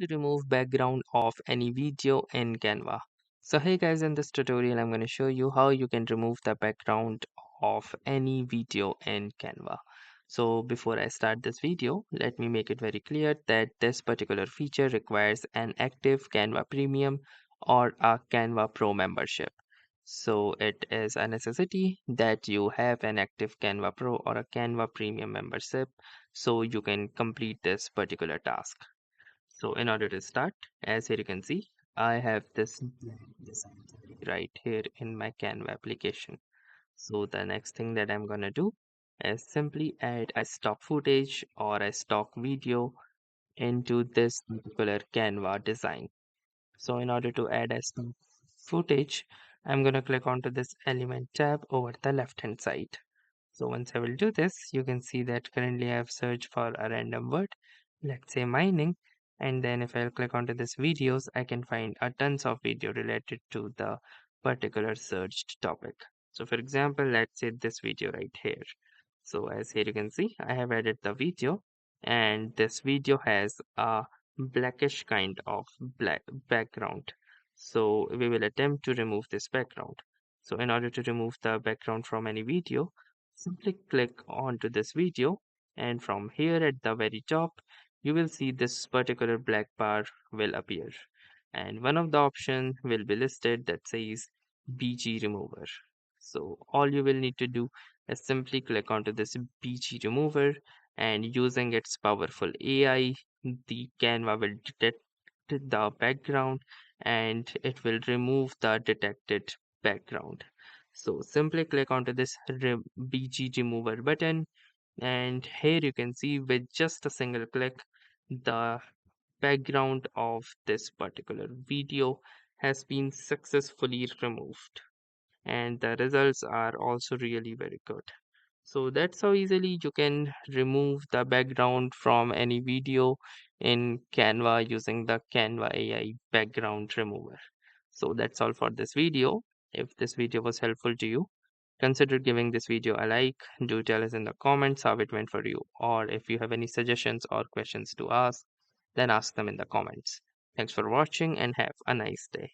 to remove background of any video in Canva. So hey guys, in this tutorial I'm going to show you how you can remove the background of any video in Canva. So before I start this video, let me make it very clear that this particular feature requires an active Canva Premium or a Canva Pro membership. So it is a necessity that you have an active Canva Pro or a Canva Premium membership so you can complete this particular task. So in order to start, as here you can see, I have this design right here in my Canva application. So the next thing that I'm gonna do is simply add a stock footage or a stock video into this particular Canva design. So in order to add a stock footage, I'm gonna click onto this element tab over the left hand side. So once I will do this, you can see that currently I have searched for a random word, let's say mining, and then if I'll click onto this videos, I can find a tons of video related to the particular searched topic. So for example, let's say this video right here. So as here you can see, I have added the video and this video has a blackish kind of black background. So we will attempt to remove this background. So in order to remove the background from any video, simply click onto this video and from here at the very top you will see this particular black bar will appear and one of the option will be listed that says BG remover. So all you will need to do is simply click onto this BG remover and using its powerful AI, the Canva will detect the background and it will remove the detected background. So simply click onto this BG remover button and here you can see with just a single click the background of this particular video has been successfully removed and the results are also really very good. So that's how easily you can remove the background from any video in Canva using the Canva AI background remover. So that's all for this video. If this video was helpful to you, consider giving this video a like. Do tell us in the comments how it went for you, or if you have any suggestions or questions to ask, then ask them in the comments. Thanks for watching and have a nice day.